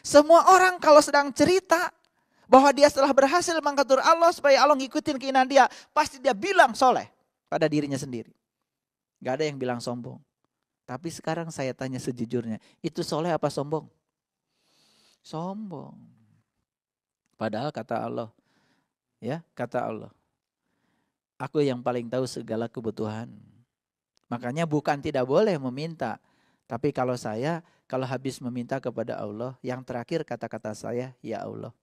Semua orang kalau sedang cerita bahwa dia setelah berhasil mengatur Allah supaya Allah ngikutin keinginan dia, pasti dia bilang soleh pada dirinya sendiri. Gak ada yang bilang sombong. Tapi sekarang saya tanya sejujurnya, itu soleh apa sombong? Sombong. Padahal kata Allah, ya kata Allah, aku yang paling tahu segala kebutuhan. Makanya bukan tidak boleh meminta. Tapi kalau habis meminta kepada Allah, yang terakhir kata-kata saya, ya Allah.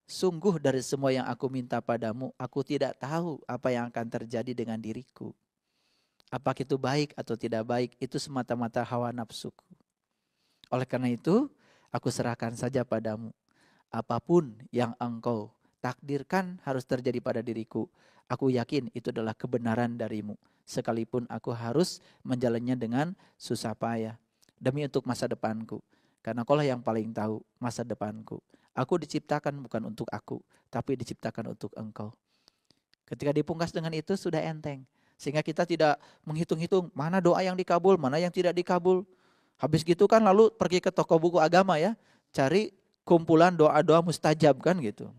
Sungguh dari semua yang aku minta padamu, aku tidak tahu apa yang akan terjadi dengan diriku. Apakah itu baik atau tidak baik, itu semata-mata hawa nafsuku. Oleh karena itu, aku serahkan saja padamu. Apapun yang engkau takdirkan harus terjadi pada diriku, aku yakin itu adalah kebenaran darimu. Sekalipun aku harus menjalannya dengan susah payah. Demi untuk masa depanku. Karena Kaulah yang paling tahu masa depanku. Aku diciptakan bukan untuk aku, tapi diciptakan untuk engkau. Ketika dipungkas dengan itu sudah enteng. Sehingga kita tidak menghitung-hitung mana doa yang dikabul, mana yang tidak dikabul. Habis gitu kan lalu pergi ke toko buku agama ya. Cari kumpulan doa-doa mustajab kan gitu.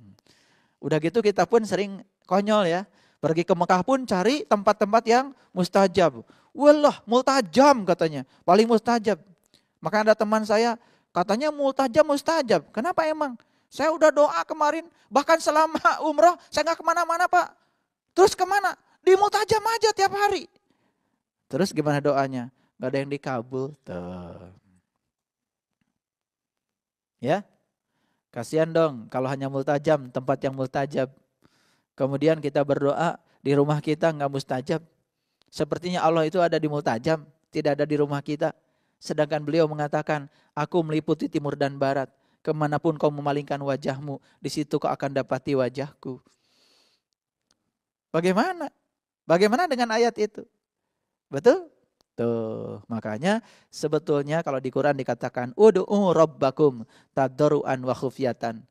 Udah gitu kita pun sering konyol ya. Pergi ke Mekah pun cari tempat-tempat yang mustajab. Wallah multajam katanya, paling mustajab. Maka ada teman saya katanya multajam mustajab. Kenapa emang? Saya udah doa kemarin, bahkan selama umroh saya gak kemana-mana Pak. Terus kemana? Di multajam aja tiap hari. Terus gimana doanya? Gak ada yang dikabul. Tuh. Ya, kasihan dong kalau hanya multajam, tempat yang multajab. Kemudian kita berdoa di rumah kita nggak mustajab. Sepertinya Allah itu ada di multajam, tidak ada di rumah kita. Sedangkan beliau mengatakan, aku meliputi timur dan barat. Kemanapun kau memalingkan wajahmu, di situ kau akan dapati wajahku. Bagaimana? Bagaimana dengan ayat itu? Betul? Tuh, makanya sebetulnya kalau di Quran dikatakan, ud'u rabbakum tadarruan wa khufyatan.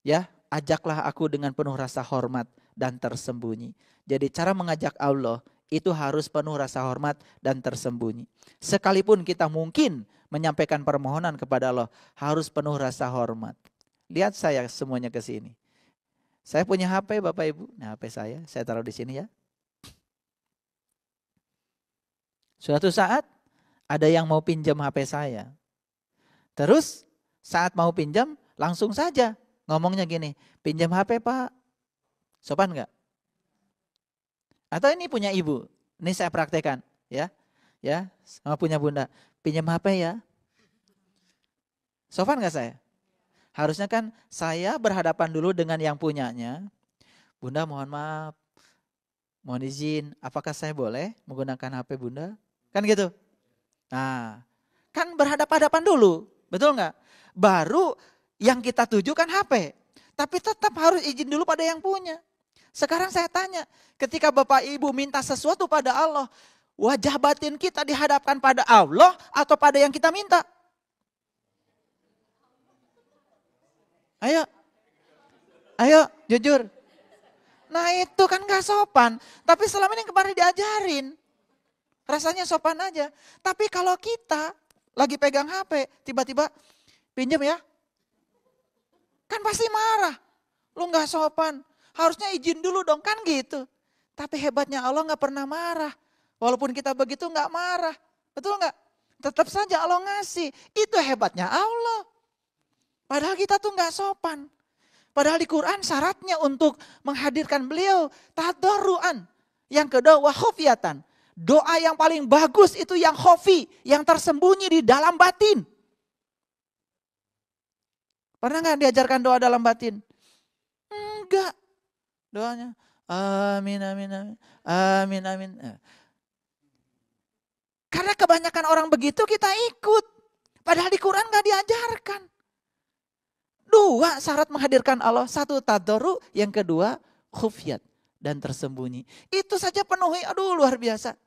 Ya, ajaklah aku dengan penuh rasa hormat dan tersembunyi. Jadi cara mengajak Allah itu harus penuh rasa hormat dan tersembunyi. Sekalipun kita mungkin menyampaikan permohonan kepada Allah, harus penuh rasa hormat. Lihat saya semuanya ke sini. Saya punya HP Bapak Ibu. Nah, HP saya taruh di sini ya. Suatu saat ada yang mau pinjam HP saya. Terus saat mau pinjam langsung saja ngomongnya gini, pinjam HP Pak. Sopan enggak? Atau ini punya ibu, ini saya praktekkan ya. Ya, sama punya bunda, pinjam HP ya. Sopan enggak saya? Harusnya kan saya berhadapan dulu dengan yang punyanya. Bunda mohon maaf, mohon izin, apakah saya boleh menggunakan HP bunda? Kan gitu. Nah, kan berhadapan-hadapan dulu, betul enggak? Baru yang kita tuju kan HP. Tapi tetap harus izin dulu pada yang punya. Sekarang saya tanya, ketika Bapak Ibu minta sesuatu pada Allah, wajah batin kita dihadapkan pada Allah atau pada yang kita minta? Ayo, jujur. Nah itu kan gak sopan, tapi selama ini kemarin diajarin. Rasanya sopan aja. Tapi kalau kita lagi pegang HP, tiba-tiba pinjam ya. Kan pasti marah. Lu gak sopan. Harusnya izin dulu dong, kan gitu. Tapi hebatnya Allah gak pernah marah. Walaupun kita begitu gak marah. Betul gak? Tetap saja Allah ngasih. Itu hebatnya Allah. Padahal kita tuh gak sopan. Padahal di Quran syaratnya untuk menghadirkan beliau tadarruan. Yang kedua wa khufyatan. Doa yang paling bagus itu yang khafi, yang tersembunyi di dalam batin. Pernah gak diajarkan doa dalam batin? Enggak. Doanya amin amin amin amin amin. Karena kebanyakan orang begitu kita ikut. Padahal di Quran gak diajarkan. Dua syarat menghadirkan Allah. Satu tadarru, yang kedua khufyat dan tersembunyi. Itu saja penuhi, aduh luar biasa.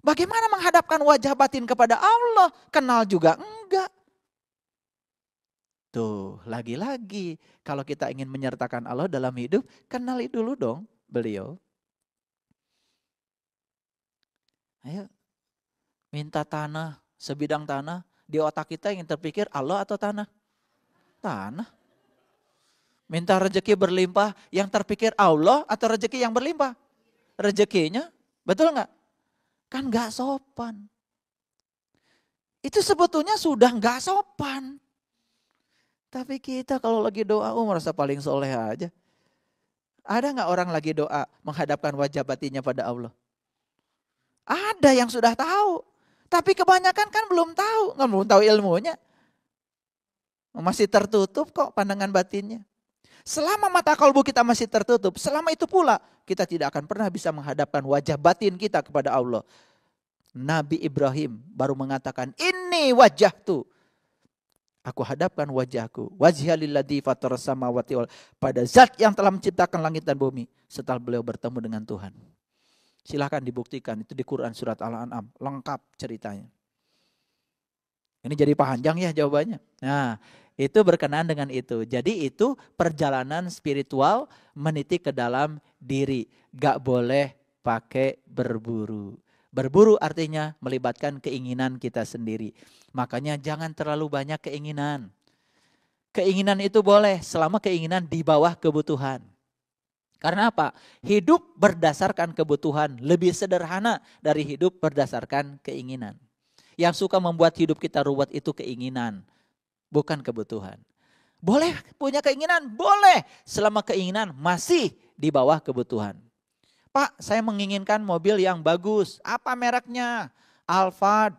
Bagaimana menghadapkan wajah batin kepada Allah? Kenal juga enggak. Tuh, lagi-lagi kalau kita ingin menyertakan Allah dalam hidup, kenali dulu dong beliau. Ayo, minta tanah, sebidang tanah, Di otak kita yang terpikir Allah atau tanah? Tanah. Minta rezeki berlimpah, yang terpikir Allah atau rezeki yang berlimpah? Rezekinya, betul nggak? Kan nggak sopan. Itu sebetulnya sudah nggak sopan. Tapi kita kalau lagi doa, merasa paling soleh aja. Ada nggak orang lagi doa menghadapkan wajah batinnya pada Allah? Ada yang sudah tahu. Tapi kebanyakan kan belum tahu, belum tahu ilmunya. Masih tertutup kok pandangan batinnya. Selama mata kalbu kita masih tertutup, selama itu pula kita tidak akan pernah bisa menghadapkan wajah batin kita kepada Allah. Nabi Ibrahim baru mengatakan, ini wajahtu. Aku hadapkan wajahku. Wajhalilladzi fataras samawati wal, pada zat yang telah menciptakan langit dan bumi. Setelah beliau bertemu dengan Tuhan. Silahkan dibuktikan, itu di Quran surat Al-An'am. Lengkap ceritanya. Ini jadi panjang ya jawabannya. Nah, itu berkenaan dengan itu. Jadi itu perjalanan spiritual meniti ke dalam diri. Gak boleh pakai berburu. Berburu artinya melibatkan keinginan kita sendiri. Makanya jangan terlalu banyak keinginan. Keinginan itu boleh selama keinginan di bawah kebutuhan. Karena apa? Hidup berdasarkan kebutuhan lebih sederhana dari hidup berdasarkan keinginan. Yang suka membuat hidup kita ruwet itu keinginan, bukan kebutuhan. Boleh punya keinginan? Boleh. Selama keinginan masih di bawah kebutuhan. Pak, saya menginginkan mobil yang bagus. Apa mereknya? Alphard.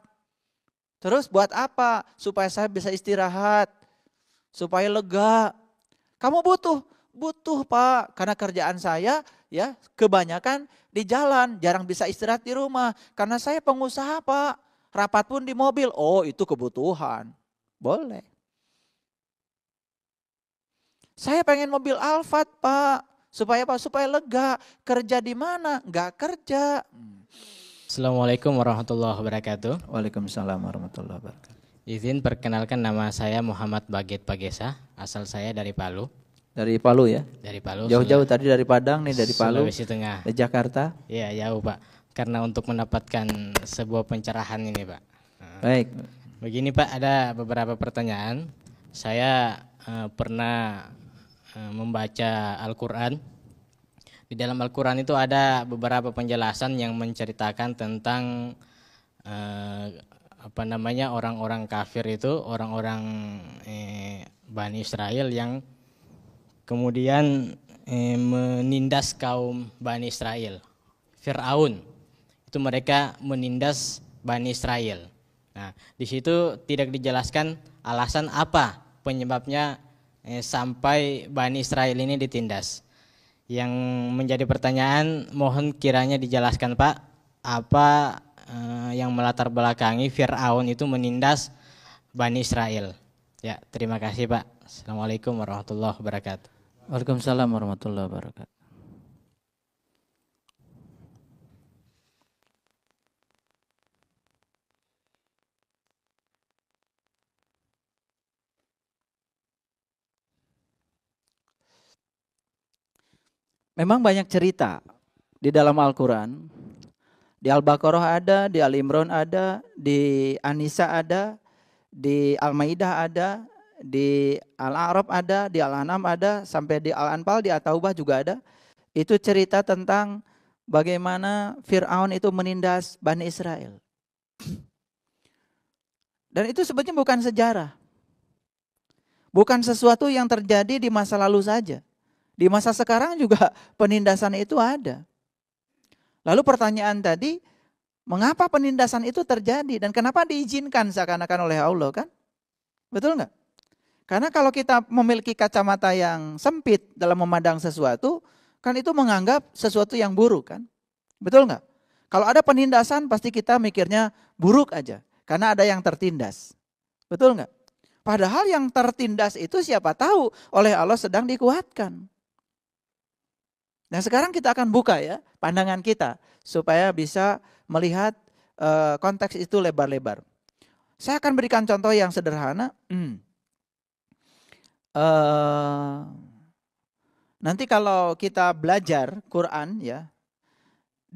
Terus buat apa? Supaya saya bisa istirahat. Supaya lega. Kamu butuh? Butuh Pak. Karena kerjaan saya ya kebanyakan di jalan. Jarang bisa istirahat di rumah. Karena saya pengusaha Pak. Rapat pun di mobil. Oh itu kebutuhan. Boleh. Saya pengen mobil Alphard Pak. Supaya apa? Supaya lega. Kerja di mana? Enggak kerja. Assalamualaikum warahmatullahi wabarakatuh. Waalaikumsalam warahmatullahi wabarakatuh. Izin perkenalkan, nama saya Muhammad Baget Pagesa. Asal saya dari Palu. Dari Palu ya? Dari Palu. Jauh-jauh tadi dari Padang nih, dari Palu. Sulawesi Tengah. Ke Jakarta. Iya jauh Pak. Karena untuk mendapatkan sebuah pencerahan ini Pak. Baik. Begini Pak, ada beberapa pertanyaan. Saya pernah membaca Al-Quran. Di dalam Al-Quran itu ada beberapa penjelasan yang menceritakan tentang orang-orang kafir itu, orang-orang Bani Israel yang kemudian menindas kaum Bani Israel. Fir'aun itu mereka menindas Bani Israel. Nah, di situ tidak dijelaskan alasan apa penyebabnya sampai Bani Israel ini ditindas. Yang menjadi pertanyaan, mohon kiranya dijelaskan Pak, apa yang melatar belakangi Fir'aun itu menindas Bani Israel. Ya, terima kasih Pak. Assalamualaikum warahmatullahi wabarakatuh. Waalaikumsalam warahmatullahi wabarakatuh. Memang banyak cerita di dalam Al-Quran. Di Al-Baqarah ada, di Al-Imran ada, di An-Nisa ada, di Al-Maidah ada, di Al-A'raf ada, di Al-An'am ada, sampai di Al-Anfal, di At-Taubah juga ada. Itu cerita tentang bagaimana Fir'aun itu menindas Bani Israel. Dan itu sebetulnya bukan sejarah. Bukan sesuatu yang terjadi di masa lalu saja. Di masa sekarang juga penindasan itu ada. Lalu pertanyaan tadi, mengapa penindasan itu terjadi dan kenapa diizinkan seakan-akan oleh Allah kan? Betul nggak? Karena kalau kita memiliki kacamata yang sempit dalam memandang sesuatu, kan itu menganggap sesuatu yang buruk kan? Betul nggak? Kalau ada penindasan pasti kita mikirnya buruk aja, karena ada yang tertindas. Betul nggak? Padahal yang tertindas itu siapa tahu oleh Allah sedang dikuatkan. Nah sekarang kita akan buka ya pandangan kita supaya bisa melihat konteks itu lebar-lebar. Saya akan berikan contoh yang sederhana. Nanti kalau kita belajar Quran ya,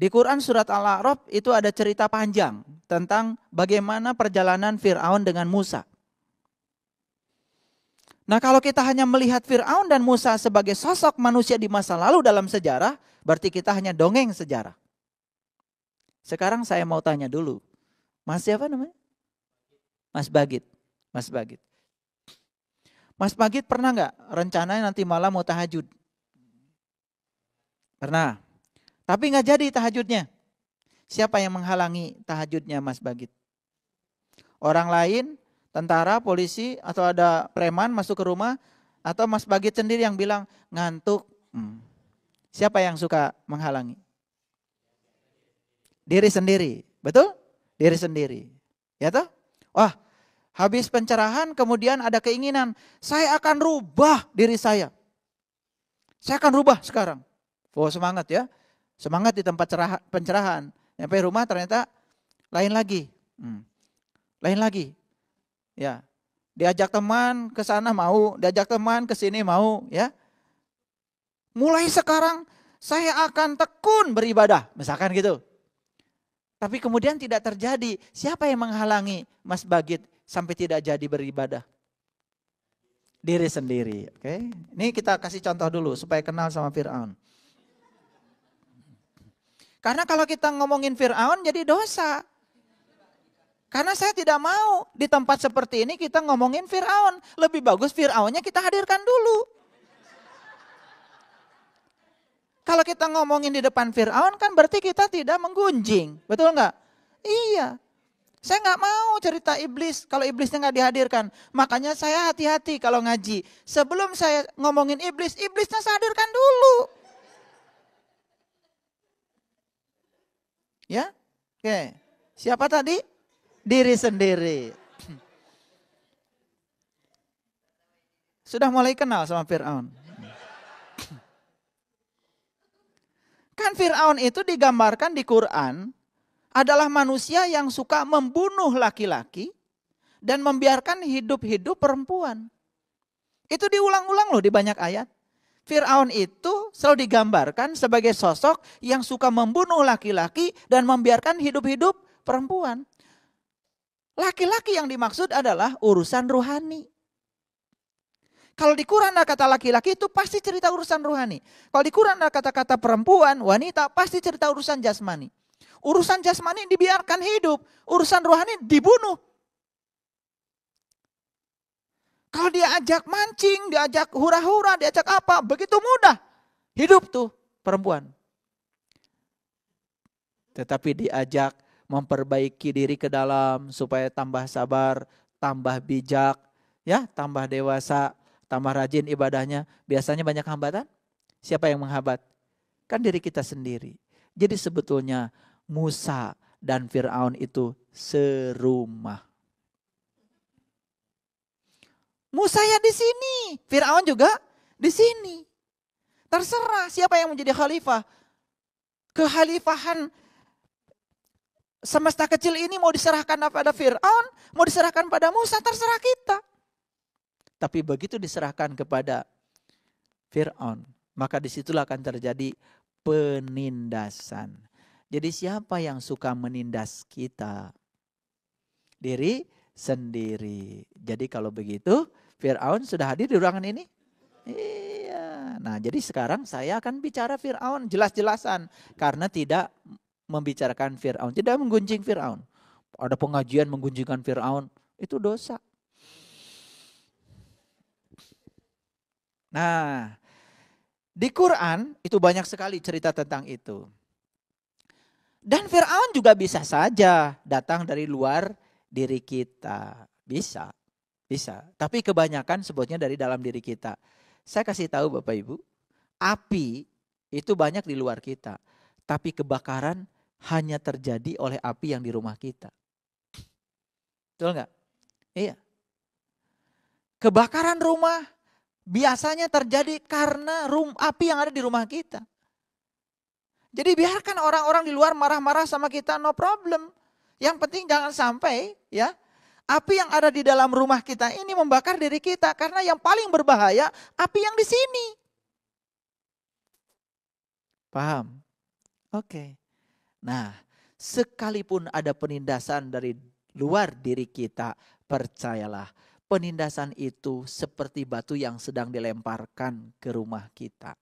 Di Quran surat Al-A'raf itu ada cerita panjang tentang bagaimana perjalanan Fir'aun dengan Musa. Nah, kalau kita hanya melihat Fir'aun dan Musa sebagai sosok manusia di masa lalu dalam sejarah, berarti kita hanya dongeng sejarah. Sekarang saya mau tanya dulu. Mas siapa namanya? Mas Bagit. Mas Bagit. Mas Bagit pernah nggak rencananya nanti malam mau tahajud? Pernah. Tapi nggak jadi tahajudnya. Siapa yang menghalangi tahajudnya Mas Bagit? Orang lain, tentara, polisi, atau ada preman masuk ke rumah, atau Mas Bagit sendiri yang bilang ngantuk. Siapa yang suka menghalangi? Diri sendiri, betul? Diri sendiri, ya toh? Wah, habis pencerahan kemudian ada keinginan, saya akan rubah diri saya. Saya akan rubah sekarang. Oh, semangat ya, semangat di tempat pencerahan. Sampai rumah ternyata lain lagi, lain lagi. Ya, diajak teman ke sana mau, diajak teman ke sini mau, ya. Mulai sekarang saya akan tekun beribadah, misalkan gitu. Tapi kemudian tidak terjadi. Siapa yang menghalangi Mas Bagit sampai tidak jadi beribadah? Diri sendiri. Oke. Ini kita kasih contoh dulu supaya kenal sama Fir'aun. Karena kalau kita ngomongin Fir'aun jadi dosa. Karena saya tidak mau di tempat seperti ini kita ngomongin Fir'aun. Lebih bagus Fir'aunnya kita hadirkan dulu. Kalau kita ngomongin di depan Fir'aun kan berarti kita tidak menggunjing. Betul nggak? Iya. Saya nggak mau cerita iblis kalau iblisnya nggak dihadirkan. Makanya saya hati-hati kalau ngaji. Sebelum saya ngomongin iblis, iblisnya saya hadirkan dulu. Ya? Oke. Siapa tadi? Diri sendiri. Sudah mulai kenal sama Fir'aun. Kan Fir'aun itu digambarkan di Quran adalah manusia yang suka membunuh laki-laki dan membiarkan hidup-hidup perempuan. Itu diulang-ulang loh di banyak ayat. Fir'aun itu selalu digambarkan sebagai sosok yang suka membunuh laki-laki dan membiarkan hidup-hidup perempuan. Laki-laki yang dimaksud adalah urusan rohani. Kalau di Quran ada kata laki-laki itu pasti cerita urusan rohani. Kalau di Quran ada kata-kata perempuan, wanita pasti cerita urusan jasmani. Urusan jasmani dibiarkan hidup, urusan rohani dibunuh. Kalau diajak mancing, diajak hura-hura, diajak apa, begitu mudah hidup tuh perempuan. Tetapi diajak memperbaiki diri ke dalam supaya tambah sabar, tambah bijak, ya, tambah dewasa, tambah rajin ibadahnya. Biasanya banyak hambatan. Siapa yang menghambat? Kan diri kita sendiri. Jadi sebetulnya Musa dan Fir'aun itu serumah. Musa ya di sini, Fir'aun juga di sini. Terserah siapa yang menjadi khalifah. Kekhalifahan semesta kecil ini mau diserahkan pada Fir'aun, mau diserahkan pada Musa, terserah kita. Tapi begitu diserahkan kepada Fir'aun, maka disitulah akan terjadi penindasan. Jadi siapa yang suka menindas kita? Diri sendiri. Jadi kalau begitu, Fir'aun sudah hadir di ruangan ini? Iya. Nah, jadi sekarang saya akan bicara Fir'aun jelas-jelasan. Karena tidak membicarakan Fir'aun, tidak menggunjing Fir'aun. Ada pengajian menggunjingkan Fir'aun, itu dosa. Nah, di Quran itu banyak sekali cerita tentang itu. Dan Fir'aun juga bisa saja datang dari luar diri kita. Bisa. Tapi kebanyakan sebutnya dari dalam diri kita. Saya kasih tahu Bapak Ibu, api itu banyak di luar kita. Tapi kebakaran hanya terjadi oleh api yang di rumah kita. Betul nggak? Iya. Kebakaran rumah biasanya terjadi karena api yang ada di rumah kita. Jadi biarkan orang-orang di luar marah-marah sama kita, no problem. Yang penting jangan sampai ya api yang ada di dalam rumah kita ini membakar diri kita. Karena yang paling berbahaya api yang di sini. Paham? Oke. Nah, sekalipun ada penindasan dari luar diri kita, percayalah, penindasan itu seperti batu yang sedang dilemparkan ke rumah kita.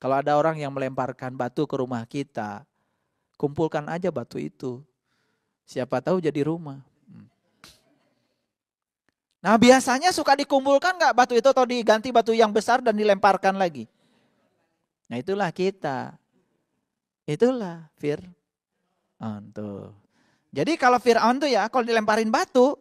Kalau ada orang yang melemparkan batu ke rumah kita, kumpulkan aja batu itu. Siapa tahu jadi rumah. Nah, biasanya suka dikumpulkan nggak batu itu atau diganti batu yang besar dan dilemparkan lagi? Nah, itulah kita. Itulah Fir'aun tuh. Jadi kalau Fir'aun tuh ya, kalau dilemparin batu,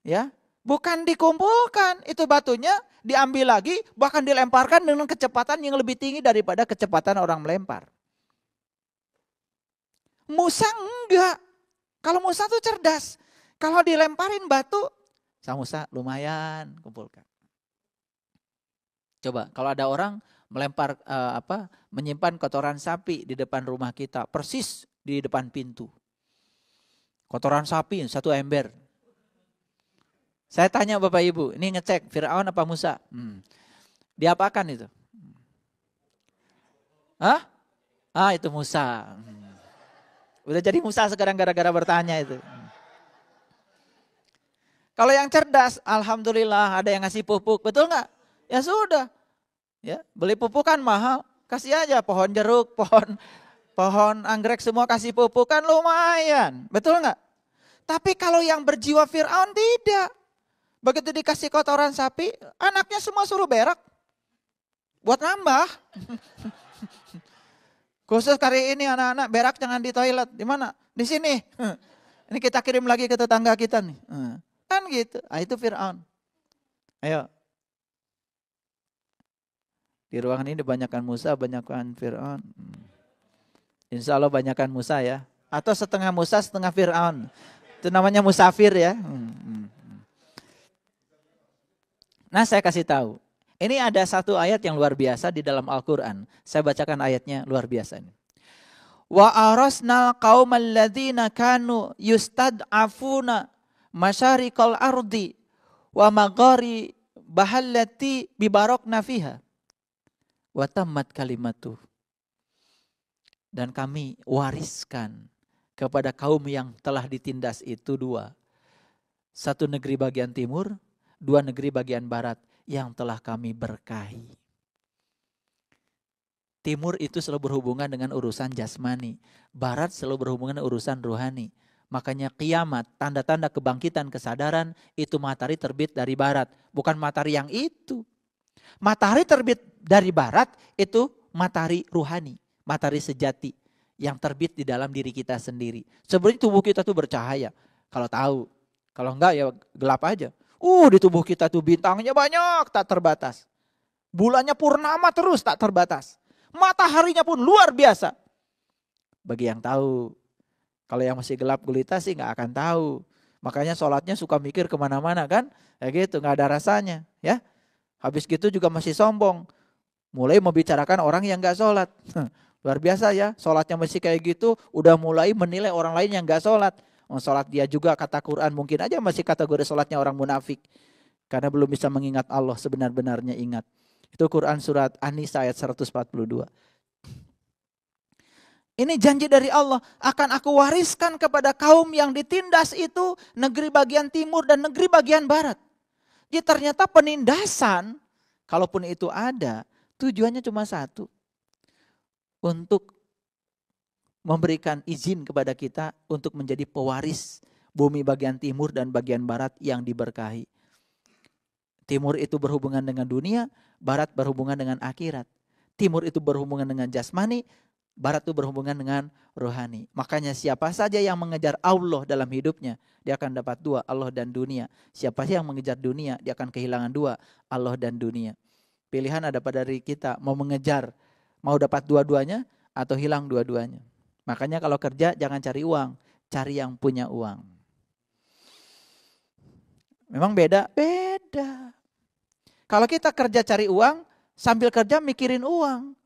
ya bukan dikumpulkan, itu batunya diambil lagi, bahkan dilemparkan dengan kecepatan yang lebih tinggi daripada kecepatan orang melempar. Musa enggak. Kalau Musa tuh cerdas. Kalau dilemparin batu, sama Musa lumayan kumpulkan. Coba kalau ada orang melempar menyimpan kotoran sapi di depan rumah kita, persis di depan pintu. Kotoran sapi satu ember. Saya tanya Bapak Ibu, ini ngecek Fir'aun apa Musa? Diapakan itu? Hah? Itu Musa. Udah jadi Musa sekarang gara-gara bertanya itu. Kalau yang cerdas, alhamdulillah ada yang ngasih pupuk, betul nggak? Ya sudah, ya beli pupuk kan mahal, kasih aja pohon jeruk, pohon anggrek semua kasih pupuk kan lumayan, betul nggak? Tapi kalau yang berjiwa Fir'aun tidak. Begitu dikasih kotoran sapi, anaknya semua suruh berak. Buat nambah. Khusus kali ini anak-anak berak jangan di toilet. Di mana? Di sini. Ini kita kirim lagi ke tetangga kita nih. Kan gitu. Itu Fir'aun. Ayo. Di ruangan ini banyakkan Musa, banyakkan Fir'aun. Insya Allah banyakkan Musa ya. Atau setengah Musa, setengah Fir'aun. Itu namanya musafir ya. Nah, saya kasih tahu. Ini ada satu ayat yang luar biasa di dalam Al-Quran. Saya bacakan ayatnya, luar biasa ini. Wa arasnal qaumal ladzina kanu yustad'afuna masyariqal ardi wa maghari bahallati bibarakna fiha. Wa tammat kalimatuh. Dan kami wariskan kepada kaum yang telah ditindas itu dua. Satu negeri bagian timur, dua negeri bagian barat yang telah kami berkahi. Timur itu selalu berhubungan dengan urusan jasmani. Barat selalu berhubungan dengan urusan rohani. Makanya kiamat, tanda-tanda kebangkitan kesadaran itu matahari terbit dari barat. Bukan matahari yang itu. Matahari terbit dari barat itu matahari rohani. Matahari sejati yang terbit di dalam diri kita sendiri. Sebenarnya tubuh kita tuh bercahaya. Kalau tahu. Kalau enggak ya gelap aja. Di tubuh kita tuh bintangnya banyak, tak terbatas. Bulannya purnama terus, tak terbatas. Mataharinya pun luar biasa. Bagi yang tahu. Kalau yang masih gelap gulita sih gak akan tahu. Makanya sholatnya suka mikir kemana-mana kan. Ya gitu, gak ada rasanya. Ya. Habis gitu juga masih sombong. Mulai membicarakan orang yang gak sholat. Luar biasa ya, sholatnya masih kayak gitu. Udah mulai menilai orang lain yang gak sholat. Sholat dia juga kata Quran mungkin aja masih kategori sholatnya orang munafik. Karena belum bisa mengingat Allah sebenar-benarnya ingat. Itu Quran surat An-Nisa ayat 142. Ini janji dari Allah. Akan aku wariskan kepada kaum yang ditindas itu negeri bagian timur dan negeri bagian barat. Jadi ternyata penindasan, kalaupun itu ada, tujuannya cuma satu. Untuk memberikan izin kepada kita untuk menjadi pewaris bumi bagian timur dan bagian barat yang diberkahi. Timur itu berhubungan dengan dunia, barat berhubungan dengan akhirat. Timur itu berhubungan dengan jasmani, barat itu berhubungan dengan rohani. Makanya siapa saja yang mengejar Allah dalam hidupnya, dia akan dapat dua, Allah dan dunia. Siapa saja yang mengejar dunia, dia akan kehilangan dua, Allah dan dunia. Pilihan ada pada diri kita, mau mengejar, mau dapat dua-duanya atau hilang dua-duanya. Makanya kalau kerja jangan cari uang, cari yang punya uang. Memang beda? Beda. Kalau kita kerja cari uang, sambil kerja mikirin uang.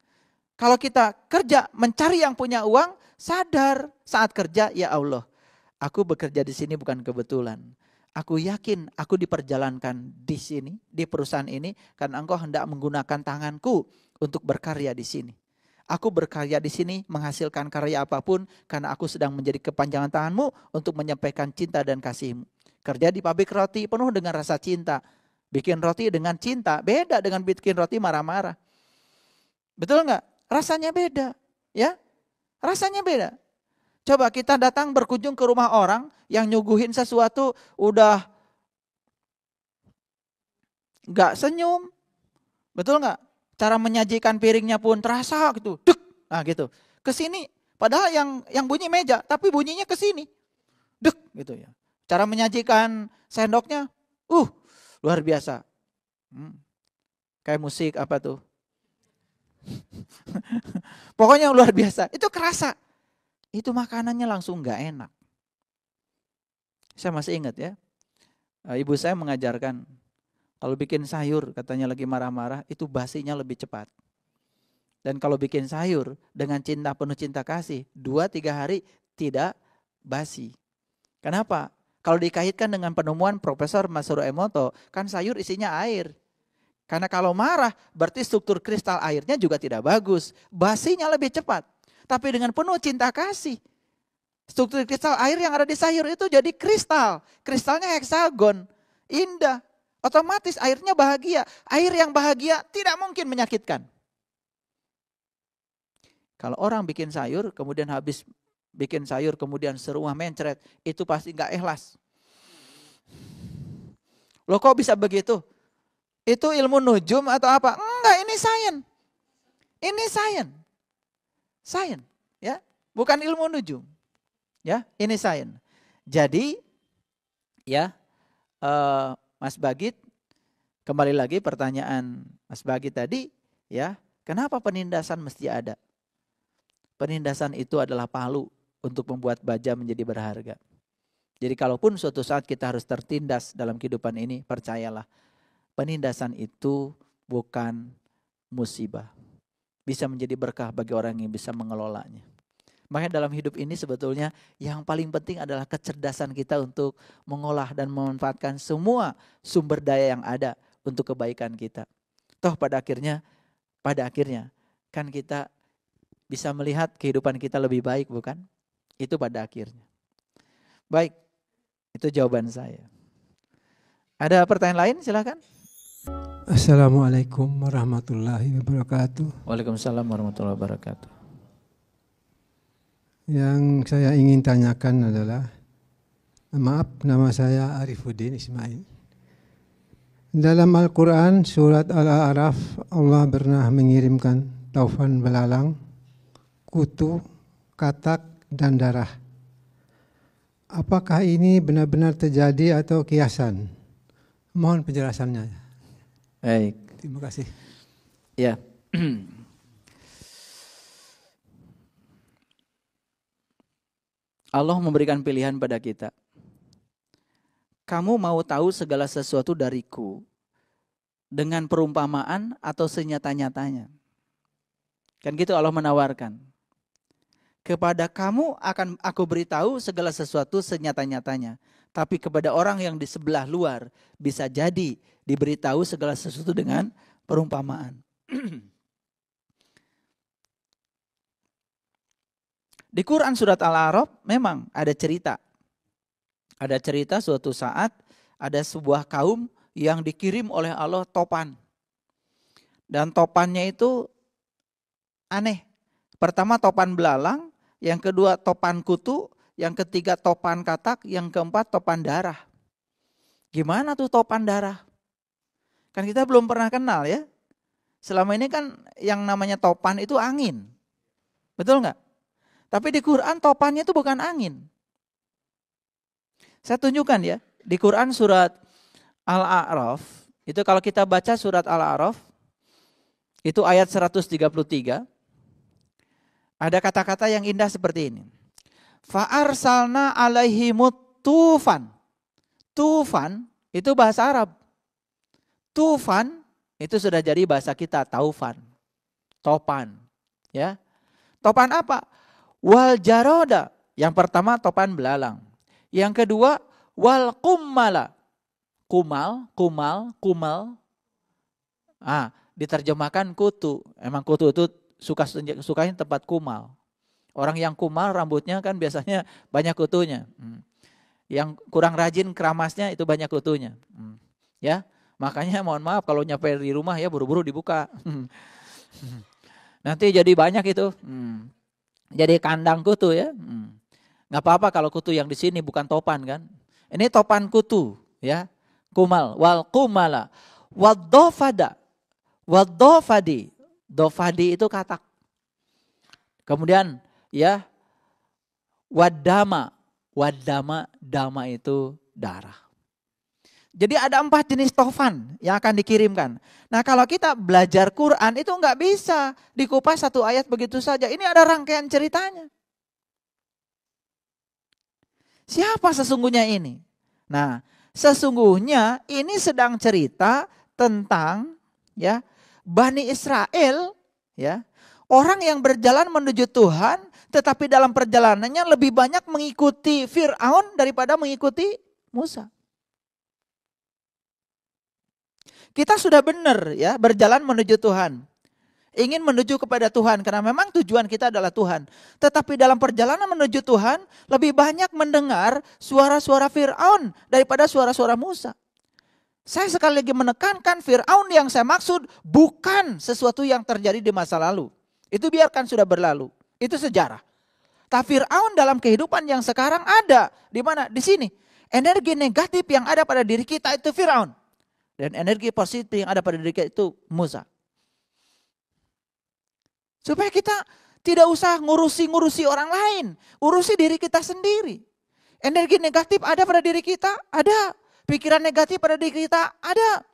Kalau kita kerja mencari yang punya uang, sadar saat kerja, ya Allah, aku bekerja di sini bukan kebetulan. Aku yakin aku diperjalankan di sini, di perusahaan ini, karena Engkau hendak menggunakan tanganku untuk berkarya di sini. Aku berkarya di sini menghasilkan karya apapun karena aku sedang menjadi kepanjangan tanganmu untuk menyampaikan cinta dan kasihmu. Kerja di pabrik roti penuh dengan rasa cinta. Bikin roti dengan cinta, beda dengan bikin roti marah-marah. Betul nggak? Rasanya beda, ya? Rasanya beda. Coba kita datang berkunjung ke rumah orang yang nyuguhin sesuatu udah nggak senyum, betul nggak? Cara menyajikan piringnya pun terasa gitu, dek, nah gitu. Kesini, padahal yang bunyi meja, tapi bunyinya ke sini, dek, gitu ya. Cara menyajikan sendoknya, luar biasa. Kayak musik apa tuh? Pokoknya luar biasa. Itu kerasa. Itu makanannya langsung nggak enak. Saya masih ingat ya. Ibu saya mengajarkan kalau bikin sayur katanya lagi marah-marah itu basinya lebih cepat. Dan kalau bikin sayur dengan cinta penuh cinta kasih 2-3 hari tidak basi. Kenapa? Kalau dikaitkan dengan penemuan Profesor Masaru Emoto kan sayur isinya air. Karena kalau marah berarti struktur kristal airnya juga tidak bagus. Basinya lebih cepat. Tapi dengan penuh cinta kasih. Struktur kristal air yang ada di sayur itu jadi kristal. Kristalnya heksagon. Indah. Otomatis airnya bahagia. Air yang bahagia tidak mungkin menyakitkan. Kalau orang bikin sayur, kemudian habis bikin sayur, kemudian seruah mencret, itu pasti gak ikhlas. Loh kok bisa begitu? Itu ilmu nujum atau apa? Enggak, ini sains. Ini sains. Sains, ya. Bukan ilmu nujum. Ya, ini sains. Jadi, ya, Mas Bagit, kembali lagi pertanyaan Mas Bagit tadi, ya, kenapa penindasan mesti ada? Penindasan itu adalah palu untuk membuat baja menjadi berharga. Jadi kalaupun suatu saat kita harus tertindas dalam kehidupan ini, percayalah, penindasan itu bukan musibah. Bisa menjadi berkah bagi orang yang bisa mengelolanya. Makanya dalam hidup ini sebetulnya yang paling penting adalah kecerdasan kita untuk mengolah dan memanfaatkan semua sumber daya yang ada untuk kebaikan kita. Toh pada akhirnya kan kita bisa melihat kehidupan kita lebih baik, bukan? Itu pada akhirnya. Baik, itu jawaban saya. Ada pertanyaan lain? Silakan. Assalamualaikum warahmatullahi wabarakatuh. Waalaikumsalam warahmatullahi wabarakatuh. Yang saya ingin tanyakan adalah, maaf, nama saya Arifuddin Ismail. Dalam Al-Quran surat Al-A'raf Allah pernah mengirimkan taufan belalang, kutu, katak, dan darah. Apakah ini benar-benar terjadi atau kiasan? Mohon penjelasannya. Baik. Terima kasih. Ya. Allah memberikan pilihan pada kita. Kamu mau tahu segala sesuatu dariku dengan perumpamaan atau senyata-nyatanya? Kan gitu Allah menawarkan. Kepada kamu akan aku beritahu segala sesuatu senyata-nyatanya. Tapi kepada orang yang di sebelah luar bisa jadi diberitahu segala sesuatu dengan perumpamaan. Di Quran surat Al-A'raf memang ada cerita. Ada cerita suatu saat ada sebuah kaum yang dikirim oleh Allah topan. Dan topannya itu aneh. Pertama topan belalang, yang kedua topan kutu, yang ketiga topan katak, yang keempat topan darah. Gimana tuh topan darah? Kan kita belum pernah kenal ya. Selama ini kan yang namanya topan itu angin. Betul nggak? Tapi di Quran topannya itu bukan angin. Saya tunjukkan ya. Di Quran surat Al-A'raf. Itu kalau kita baca surat Al-A'raf. Itu ayat 133. Ada kata-kata yang indah seperti ini. Fa'arsalna alaihimut tufan. Tufan itu bahasa Arab. Tufan itu sudah jadi bahasa kita. Taufan. Topan. Ya. Topan apa? Wal jaroda. Yang pertama topan belalang. Yang kedua wal kummala. Kumal. Diterjemahkan kutu. Emang kutu itu sukanya tempat kumal. Orang yang kumal rambutnya kan biasanya banyak kutunya. Yang kurang rajin keramasnya itu banyak kutunya. Ya, makanya mohon maaf kalau nyampe di rumah ya buru-buru dibuka. Nanti jadi banyak itu. Jadi kandang kutu ya. Nggak apa-apa kalau kutu yang di sini bukan topan kan. Ini topan kutu ya. Kumal, wal kumala, wadofada, wadofadi. Dofadi itu katak. Kemudian ya wadama, dama itu darah. Jadi ada 4 jenis tofan yang akan dikirimkan. Nah kalau kita belajar Quran itu nggak bisa dikupas satu ayat begitu saja. Ini ada rangkaian ceritanya. Siapa sesungguhnya ini? Nah sesungguhnya ini sedang cerita tentang ya Bani Israel, ya orang yang berjalan menuju Tuhan, tetapi dalam perjalanannya lebih banyak mengikuti Fir'aun daripada mengikuti Musa. Kita sudah benar ya berjalan menuju Tuhan. Ingin menuju kepada Tuhan karena memang tujuan kita adalah Tuhan. Tetapi dalam perjalanan menuju Tuhan lebih banyak mendengar suara-suara Fir'aun daripada suara-suara Musa. Saya sekali lagi menekankan Fir'aun yang saya maksud bukan sesuatu yang terjadi di masa lalu. Itu biarkan sudah berlalu. Itu sejarah. Tapi Fir'aun dalam kehidupan yang sekarang ada. Di mana? Di sini. Energi negatif yang ada pada diri kita itu Fir'aun. Dan energi positif yang ada pada diri kita itu Musa. Supaya kita tidak usah ngurusi orang lain. Urusi diri kita sendiri. Energi negatif ada pada diri kita? Ada. Pikiran negatif pada diri kita? Ada.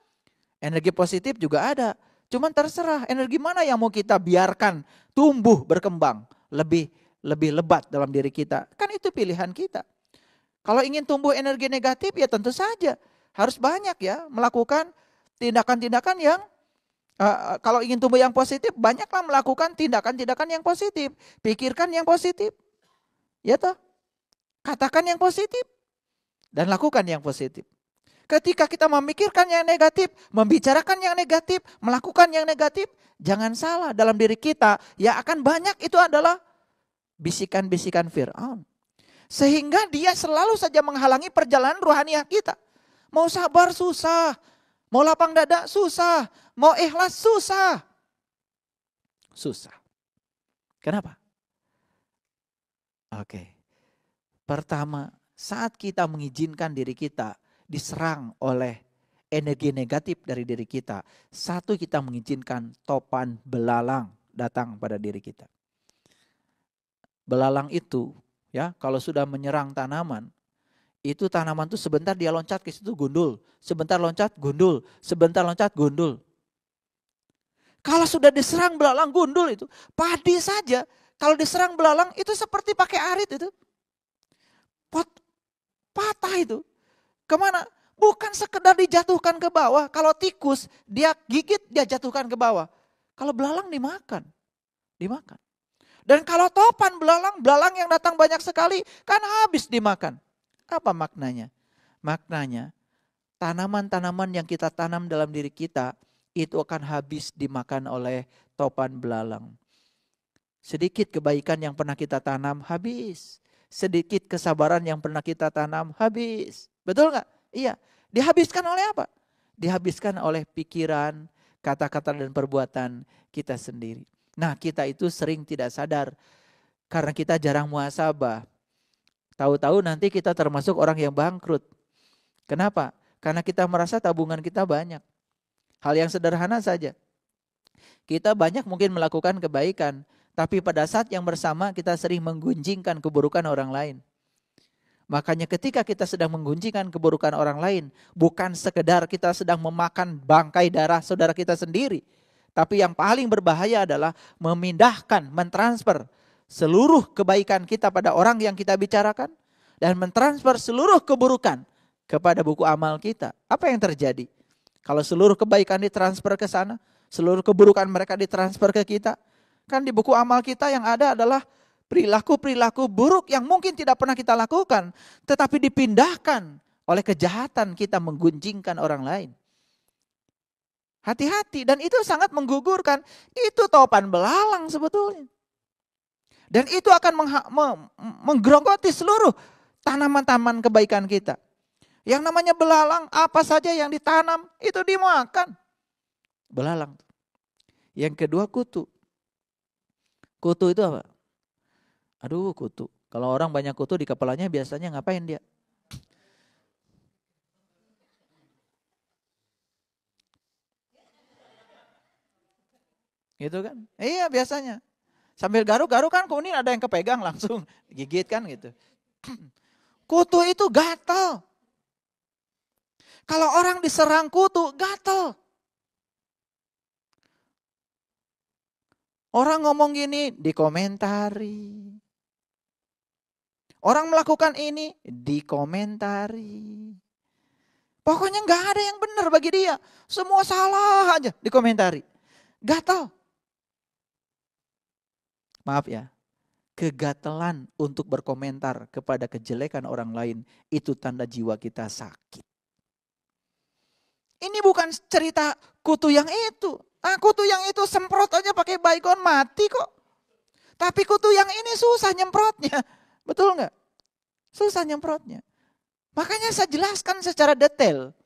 Energi positif juga ada. Cuman terserah energi mana yang mau kita biarkan tumbuh berkembang. Lebih lebat dalam diri kita. Kan itu pilihan kita. Kalau ingin tumbuh energi negatif ya tentu saja. Harus banyak ya melakukan tindakan-tindakan yang kalau ingin tumbuh yang positif, banyaklah melakukan tindakan-tindakan yang positif. Pikirkan yang positif. Ya toh? Katakan yang positif. Dan lakukan yang positif. Ketika kita memikirkan yang negatif, membicarakan yang negatif, melakukan yang negatif, jangan salah dalam diri kita. Ya akan banyak itu adalah bisikan-bisikan Fir'aun. Sehingga dia selalu saja menghalangi perjalanan rohaniah kita. Mau sabar susah. Mau lapang dada susah. Mau ikhlas susah. Susah. Kenapa? Oke. Pertama, saat kita mengizinkan diri kita diserang oleh energi negatif dari diri kita. Satu, kita mengizinkan topan belalang datang pada diri kita. Belalang itu ya kalau sudah menyerang tanaman, itu tanaman tuh sebentar dia loncat ke situ gundul, sebentar loncat gundul, sebentar loncat gundul. Kalau sudah diserang belalang gundul itu, padi saja kalau diserang belalang itu seperti pakai arit itu. Patah itu. Kemana? Bukan sekedar dijatuhkan ke bawah. Kalau tikus dia gigit dia jatuhkan ke bawah. Kalau belalang dimakan. Dan kalau topan belalang yang datang banyak sekali kan habis dimakan. Apa maknanya? Maknanya tanaman-tanaman yang kita tanam dalam diri kita itu akan habis dimakan oleh topan belalang. Sedikit kebaikan yang pernah kita tanam habis. Sedikit kesabaran yang pernah kita tanam habis. Betul gak? Iya. Dihabiskan oleh apa? Dihabiskan oleh pikiran, kata-kata dan perbuatan kita sendiri. Nah kita itu sering tidak sadar. Karena kita jarang muhasabah. Tahu-tahu nanti kita termasuk orang yang bangkrut. Kenapa? Karena kita merasa tabungan kita banyak. Hal yang sederhana saja. Kita banyak mungkin melakukan kebaikan. Tapi pada saat yang bersama kita sering menggunjingkan keburukan orang lain. Makanya ketika kita sedang menggunjingkan keburukan orang lain. Bukan sekedar kita sedang memakan bangkai darah saudara kita sendiri. Tapi yang paling berbahaya adalah memindahkan, mentransfer seluruh kebaikan kita pada orang yang kita bicarakan. Dan mentransfer seluruh keburukan kepada buku amal kita. Apa yang terjadi? Kalau seluruh kebaikan ditransfer ke sana, seluruh keburukan mereka ditransfer ke kita. Kan di buku amal kita yang ada adalah perilaku-perilaku buruk yang mungkin tidak pernah kita lakukan. Tetapi dipindahkan oleh kejahatan kita menggunjingkan orang lain. Hati-hati, dan itu sangat menggugurkan. Itu topan belalang sebetulnya. Dan itu akan menggerogoti seluruh tanaman-tanaman kebaikan kita. Yang namanya belalang, apa saja yang ditanam itu dimakan. Belalang. Yang kedua kutu. Kutu itu apa? Aduh, kutu. Kalau orang banyak kutu di kepalanya biasanya ngapain dia? Gitu kan? Iya biasanya. Sambil garuk-garuk kan kuning ada yang kepegang langsung gigit kan gitu. Kutu itu gatal. Kalau orang diserang kutu gatal. Orang ngomong gini dikomentari. Orang melakukan ini dikomentari. Pokoknya nggak ada yang benar bagi dia. Semua salah aja dikomentari. Gatal. Maaf ya, kegatelan untuk berkomentar kepada kejelekan orang lain itu tanda jiwa kita sakit. Ini bukan cerita kutu yang itu. Kutu yang itu semprot aja pakai baygon mati kok. Tapi kutu yang ini susah nyemprotnya. Betul nggak? Susah nyemprotnya. Makanya saya jelaskan secara detail.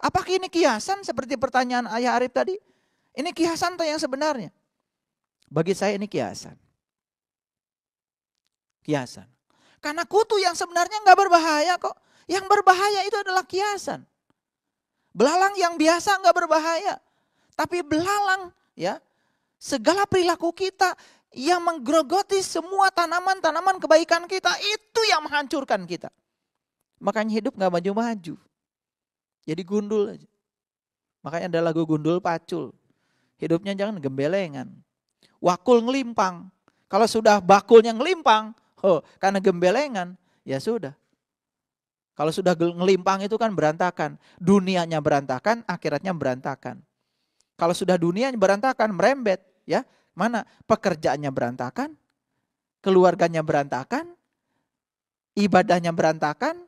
Apakah ini kiasan seperti pertanyaan Ayah Arif tadi? Ini kiasan atau yang sebenarnya? Bagi saya ini kiasan. Kiasan. Karena kutu yang sebenarnya nggak berbahaya kok. Yang berbahaya itu adalah kiasan. Belalang yang biasa nggak berbahaya. Tapi belalang ya, segala perilaku kita yang menggerogoti semua tanaman-tanaman kebaikan kita itu yang menghancurkan kita. Makanya hidup nggak maju-maju. Jadi gundul aja. Makanya ada lagu Gundul Pacul. Hidupnya jangan gembelengan. Wakul ngelimpang. Kalau sudah bakulnya ngelimpang, karena gembelengan, ya sudah. Kalau sudah ngelimpang itu kan berantakan. Dunianya berantakan, akhiratnya berantakan. Kalau sudah dunianya berantakan, merembet. Ya, mana pekerjaannya berantakan, keluarganya berantakan, ibadahnya berantakan,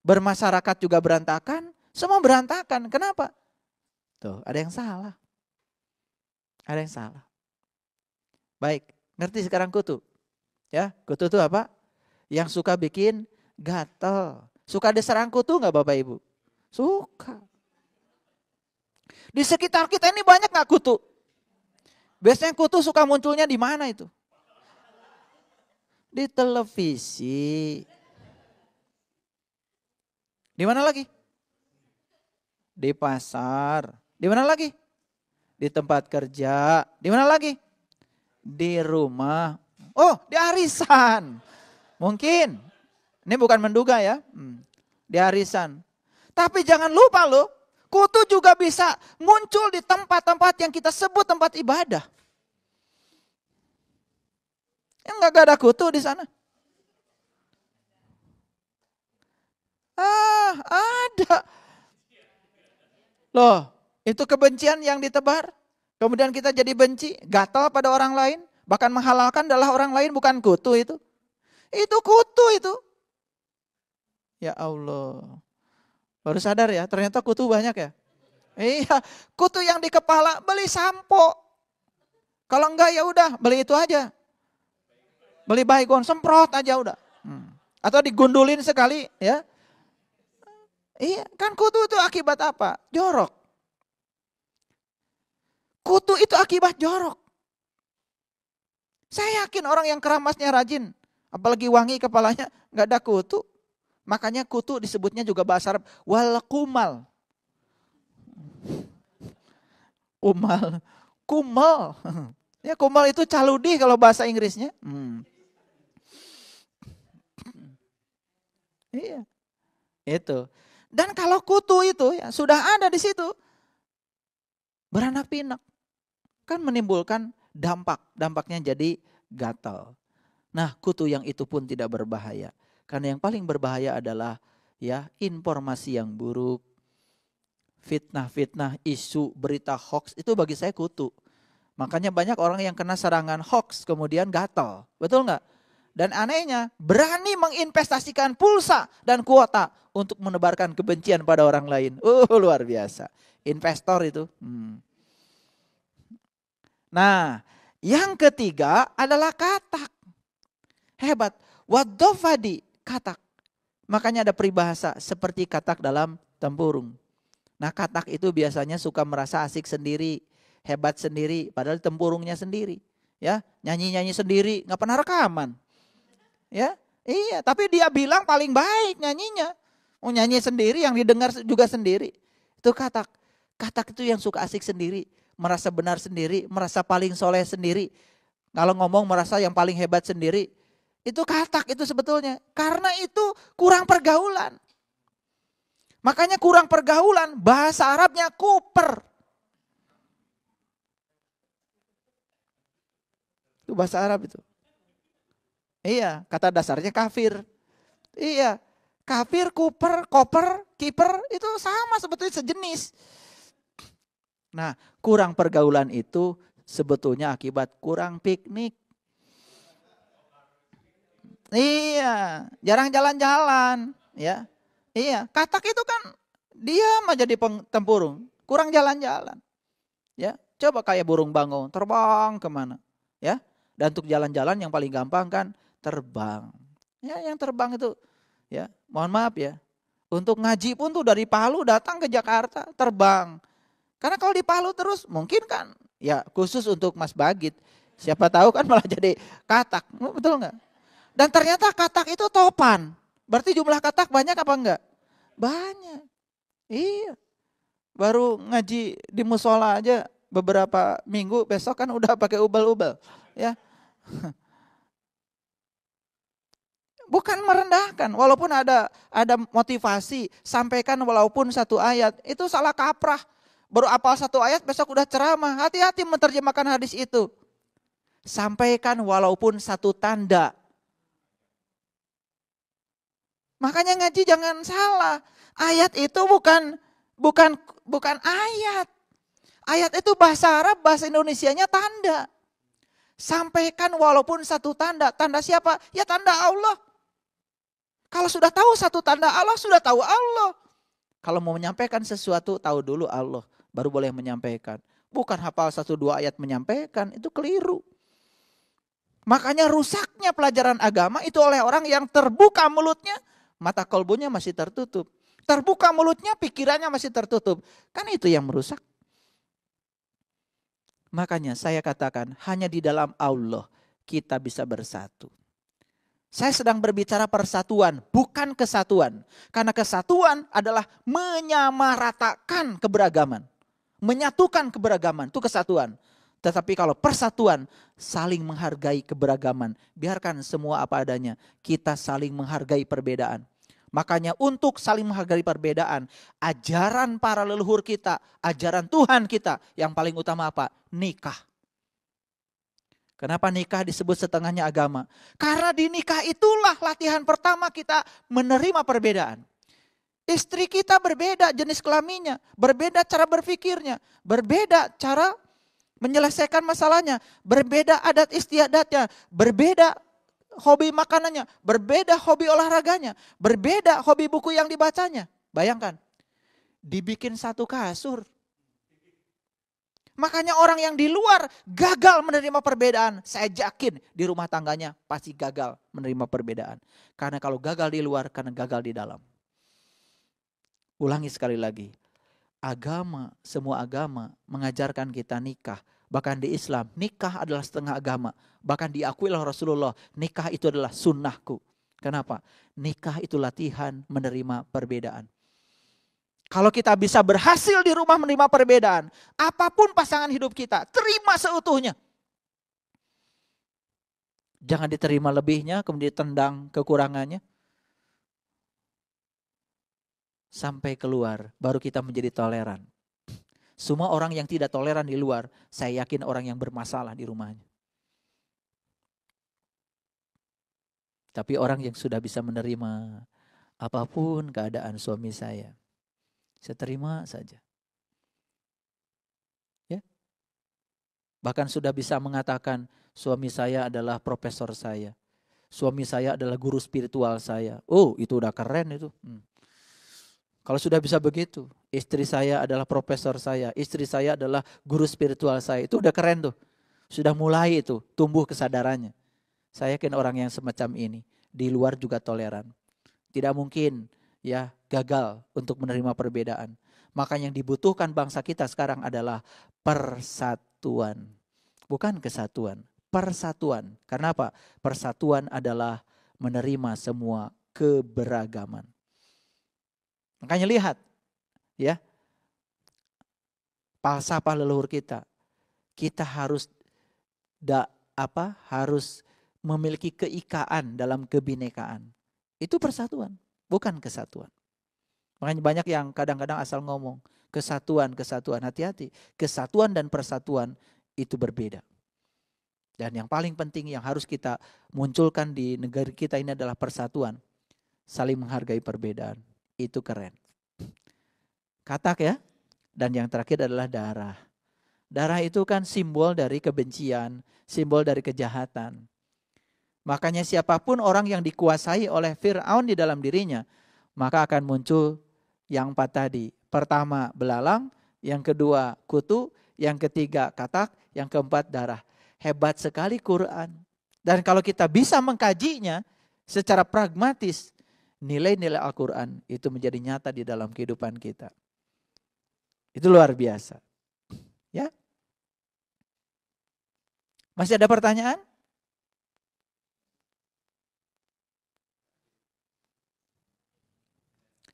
bermasyarakat juga berantakan, semua berantakan. Kenapa? Tuh, ada yang salah. Ada yang salah. Baik, ngerti sekarang kutu? Ya, kutu itu apa? Yang suka bikin gatal. Suka diserang kutu enggak Bapak Ibu? Suka. Di sekitar kita ini banyak enggak kutu? Biasanya kutu suka munculnya di mana itu? Di televisi. Di mana lagi? Di pasar. Di mana lagi? Di tempat kerja. Di mana lagi? Di rumah. Oh, di arisan. Mungkin. Ini bukan menduga ya. Di arisan. Tapi jangan lupa loh, kutu juga bisa muncul di tempat-tempat yang kita sebut tempat ibadah. Yang enggak ada kutu di sana. Ada. Loh, itu kebencian yang ditebar. Kemudian kita jadi benci, gatal pada orang lain. Bahkan menghalalkan adalah orang lain, bukan kutu itu. Itu kutu itu. Ya Allah. Baru sadar ya, ternyata kutu banyak ya. Iya, kutu yang di kepala beli sampo. Kalau enggak ya udah beli itu aja. Beli baygon, semprot aja udah. Atau digundulin sekali ya. Iya, kan kutu itu akibat apa? Jorok. Kutu itu akibat jorok. Saya yakin orang yang keramasnya rajin, apalagi wangi kepalanya, enggak ada kutu. Makanya kutu disebutnya juga bahasa Arab wal kumal. Kumal. Ya kumal itu caludi kalau bahasa Inggrisnya. Iya. Itu. Dan kalau kutu itu ya sudah ada di situ, beranak pinak. Kan menimbulkan dampak. Dampaknya jadi gatal. Nah, kutu yang itu pun tidak berbahaya. Karena yang paling berbahaya adalah ya informasi yang buruk, fitnah-fitnah, isu, berita hoax itu bagi saya kutu. Makanya banyak orang yang kena serangan hoax kemudian gatal, betul nggak? Dan anehnya berani menginvestasikan pulsa dan kuota untuk menebarkan kebencian pada orang lain. Luar biasa, investor itu. Nah, yang ketiga adalah katak. Hebat. Wadofadi, katak. Makanya ada peribahasa seperti katak dalam tempurung. Nah, katak itu biasanya suka merasa asik sendiri, hebat sendiri, padahal tempurungnya sendiri. Ya, nyanyi-nyanyi sendiri, nggak pernah rekaman. Ya, iya, tapi dia bilang paling baik nyanyinya. Mau nyanyi sendiri, yang didengar juga sendiri. Itu katak. Katak itu yang suka asik sendiri, merasa benar sendiri, merasa paling soleh sendiri. Kalau ngomong merasa yang paling hebat sendiri. Itu katak itu sebetulnya. Karena itu kurang pergaulan. Makanya kurang pergaulan, bahasa Arabnya kuper. Itu bahasa Arab itu. Iya, kata dasarnya kafir. Iya, kafir, kuper, koper, kiper itu sama sebetulnya sejenis. Nah, kurang pergaulan itu sebetulnya akibat kurang piknik. Iya, jarang jalan-jalan, ya. Iya, katak itu kan diam aja di tempurung, kurang jalan-jalan. Ya, coba kayak burung bangau, terbang kemana? Ya, dan untuk jalan-jalan yang paling gampang kan terbang. Ya, yang terbang itu, ya, mohon maaf ya. Untuk ngaji pun tuh dari Palu datang ke Jakarta, terbang. Karena kalau di Palu terus mungkin kan, ya khusus untuk Mas Bagit. Siapa tahu kan malah jadi katak, betul nggak? Dan ternyata katak itu topan. Berarti jumlah katak banyak apa enggak? Banyak. Iya. Baru ngaji di musola aja beberapa minggu, besok kan udah pakai ubal-ubal. Ya. Bukan merendahkan, walaupun ada motivasi, sampaikan walaupun satu ayat, itu salah kaprah. Baru apal satu ayat, besok udah ceramah. Hati-hati menerjemahkan hadis itu. Sampaikan walaupun satu tanda. Makanya ngaji jangan salah. Ayat itu bukan ayat. Ayat itu bahasa Arab, bahasa Indonesianya tanda. Sampaikan walaupun satu tanda. Tanda siapa? Ya tanda Allah. Kalau sudah tahu satu tanda Allah, sudah tahu Allah. Kalau mau menyampaikan sesuatu, tahu dulu Allah. Baru boleh menyampaikan. Bukan hafal 1-2 ayat menyampaikan, itu keliru. Makanya rusaknya pelajaran agama itu oleh orang yang terbuka mulutnya, mata kolbunya masih tertutup. Terbuka mulutnya, pikirannya masih tertutup. Kan itu yang merusak. Makanya saya katakan, hanya di dalam Allah kita bisa bersatu. Saya sedang berbicara persatuan, bukan kesatuan. Karena kesatuan adalah menyamaratakan keberagaman. Menyatukan keberagaman, itu kesatuan. Tetapi kalau persatuan, saling menghargai keberagaman. Biarkan semua apa adanya, kita saling menghargai perbedaan. Makanya untuk saling menghargai perbedaan, ajaran para leluhur kita, ajaran Tuhan kita, yang paling utama apa? Nikah. Kenapa nikah disebut setengahnya agama? Karena di nikah itulah latihan pertama kita menerima perbedaan. Istri kita berbeda jenis kelaminnya, berbeda cara berpikirnya, berbeda cara menyelesaikan masalahnya, berbeda adat istiadatnya, berbeda hobi makanannya, berbeda hobi olahraganya, berbeda hobi buku yang dibacanya. Bayangkan, dibikin satu kasur. Makanya orang yang di luar gagal menerima perbedaan, saya yakin di rumah tangganya pasti gagal menerima perbedaan. Karena kalau gagal di luar, karena gagal di dalam. Ulangi sekali lagi, agama, semua agama mengajarkan kita nikah. Bahkan di Islam, nikah adalah setengah agama. Bahkan diakui oleh Rasulullah, nikah itu adalah sunnahku. Kenapa? Nikah itu latihan menerima perbedaan. Kalau kita bisa berhasil di rumah menerima perbedaan, apapun pasangan hidup kita, terima seutuhnya. Jangan diterima lebihnya, kemudian ditendang kekurangannya. Sampai keluar, baru kita menjadi toleran. Semua orang yang tidak toleran di luar, saya yakin orang yang bermasalah di rumahnya. Tapi orang yang sudah bisa menerima apapun keadaan suami saya terima saja. Ya. Bahkan sudah bisa mengatakan suami saya adalah profesor saya. Suami saya adalah guru spiritual saya. Oh, itu udah keren itu. Kalau sudah bisa begitu, istri saya adalah profesor saya, istri saya adalah guru spiritual saya. Itu udah keren tuh. Sudah mulai itu tumbuh kesadarannya. Saya yakin orang yang semacam ini di luar juga toleran. Tidak mungkin ya gagal untuk menerima perbedaan. Maka yang dibutuhkan bangsa kita sekarang adalah persatuan. Bukan kesatuan, persatuan. Karena apa? Persatuan adalah menerima semua keberagaman. Makanya lihat ya, falsafah leluhur kita. Kita harus harus memiliki keikaan dalam kebinekaan. Itu persatuan, bukan kesatuan. Makanya banyak yang kadang-kadang asal ngomong kesatuan, kesatuan. Hati-hati, kesatuan dan persatuan itu berbeda. Dan yang paling penting yang harus kita munculkan di negara kita ini adalah persatuan. Saling menghargai perbedaan. Itu keren. Katak ya. Dan yang terakhir adalah darah. Darah itu kan simbol dari kebencian, simbol dari kejahatan. Makanya siapapun orang yang dikuasai oleh Fir'aun di dalam dirinya, maka akan muncul yang 4 tadi. Pertama belalang, yang kedua kutu, yang ketiga katak, yang keempat darah. Hebat sekali Quran. Dan kalau kita bisa mengkajinya secara pragmatis, nilai-nilai Al-Quran itu menjadi nyata di dalam kehidupan kita. Itu luar biasa. Ya. Masih ada pertanyaan?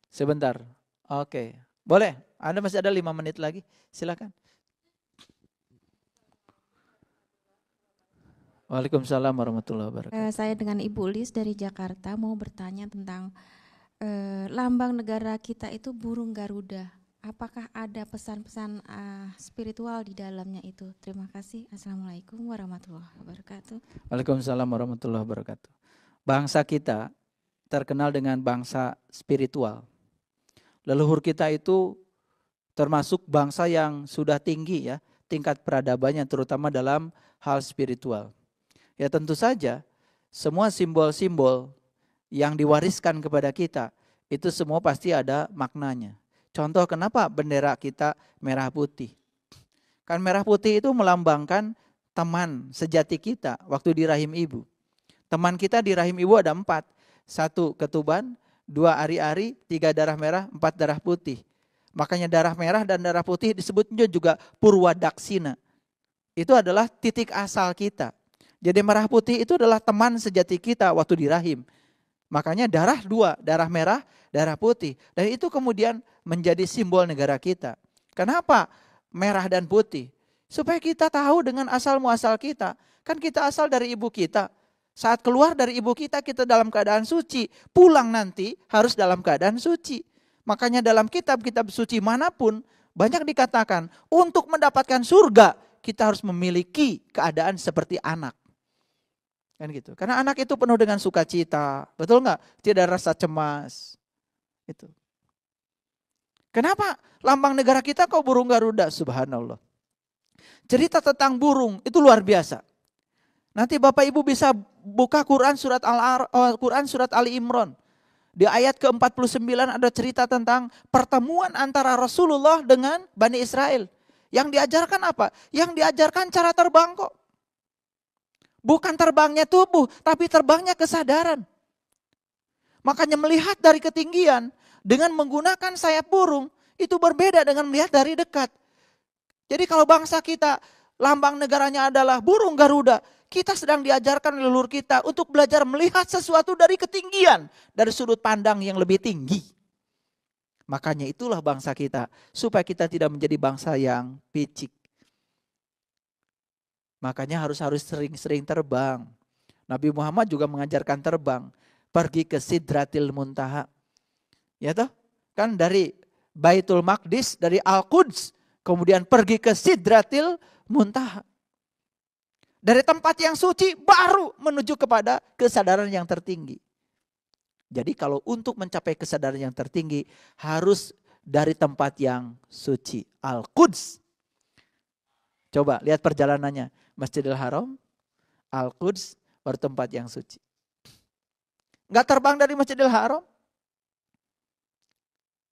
Sebentar. Oke. Boleh. Anda masih ada 5 menit lagi. Silakan. Waalaikumsalam warahmatullahi wabarakatuh. Saya dengan Ibu Lis dari Jakarta mau bertanya tentang lambang negara kita itu burung Garuda. Apakah ada pesan-pesan spiritual di dalamnya itu? Terima kasih. Assalamualaikum warahmatullahi wabarakatuh. Waalaikumsalam warahmatullahi wabarakatuh. Bangsa kita terkenal dengan bangsa spiritual. Leluhur kita itu termasuk bangsa yang sudah tinggi ya, tingkat peradabannya terutama dalam hal spiritual. Ya tentu saja semua simbol-simbol yang diwariskan kepada kita itu semua pasti ada maknanya. Contoh kenapa bendera kita merah putih. Kan merah putih itu melambangkan teman sejati kita waktu di rahim ibu. Teman kita di rahim ibu ada 4. 1 ketuban, 2 ari-ari, 3 darah merah, 4 darah putih. Makanya darah merah dan darah putih disebutnya juga Purwadaksina. Itu adalah titik asal kita. Jadi merah putih itu adalah teman sejati kita waktu di rahim. Makanya darah 2, darah merah, darah putih. Dan itu kemudian menjadi simbol negara kita. Kenapa merah dan putih? Supaya kita tahu dengan asal muasal kita. Kan kita asal dari ibu kita. Saat keluar dari ibu kita dalam keadaan suci. Pulang nanti harus dalam keadaan suci. Makanya dalam kitab-kitab suci manapun banyak dikatakan untuk mendapatkan surga kita harus memiliki keadaan seperti anak. Kan gitu. Karena anak itu penuh dengan sukacita. Betul enggak? Tidak ada rasa cemas. Itu. Kenapa lambang negara kita kok burung Garuda? Subhanallah. Cerita tentang burung itu luar biasa. Nanti Bapak Ibu bisa buka Quran surat Ali Imran. Di ayat ke-49 ada cerita tentang pertemuan antara Rasulullah dengan Bani Israel. Yang diajarkan apa? Yang diajarkan cara terbang kok. Bukan terbangnya tubuh, tapi terbangnya kesadaran. Makanya melihat dari ketinggian dengan menggunakan sayap burung itu berbeda dengan melihat dari dekat. Jadi kalau bangsa kita lambang negaranya adalah burung Garuda, kita sedang diajarkan leluhur kita untuk belajar melihat sesuatu dari ketinggian, dari sudut pandang yang lebih tinggi. Makanya itulah bangsa kita, supaya kita tidak menjadi bangsa yang picik. Makanya harus sering-sering terbang. Nabi Muhammad juga mengajarkan terbang. Pergi ke Sidratil Muntaha. Ya toh? Kan dari Baitul Maqdis, dari Al-Quds. Kemudian pergi ke Sidratil Muntaha. Dari tempat yang suci baru menuju kepada kesadaran yang tertinggi. Jadi kalau untuk mencapai kesadaran yang tertinggi harus dari tempat yang suci. Al-Quds. Coba lihat perjalanannya. Masjidil Haram, Al-Quds, baru tempat yang suci. Enggak terbang dari Masjidil Haram.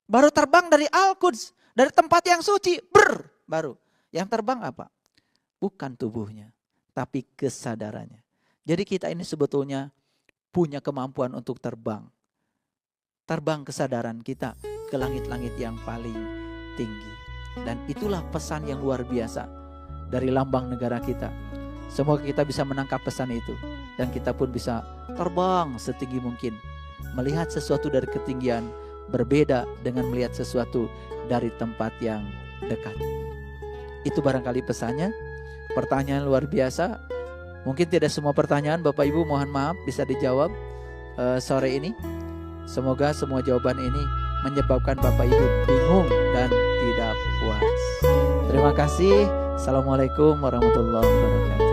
Baru terbang dari Al-Quds, dari tempat yang suci, baru. Yang terbang apa? Bukan tubuhnya, tapi kesadarannya. Jadi kita ini sebetulnya punya kemampuan untuk terbang. Terbang kesadaran kita ke langit-langit yang paling tinggi. Dan itulah pesan yang luar biasa dari lambang negara kita. Semoga kita bisa menangkap pesan itu. Dan kita pun bisa terbang setinggi mungkin. Melihat sesuatu dari ketinggian berbeda dengan melihat sesuatu dari tempat yang dekat. Itu barangkali pesannya. Pertanyaan luar biasa. Mungkin tidak semua pertanyaan Bapak Ibu mohon maaf bisa dijawab sore ini. Semoga semua jawaban ini menyebabkan Bapak Ibu bingung dan tidak puas. Terima kasih. Assalamualaikum warahmatullahi wabarakatuh.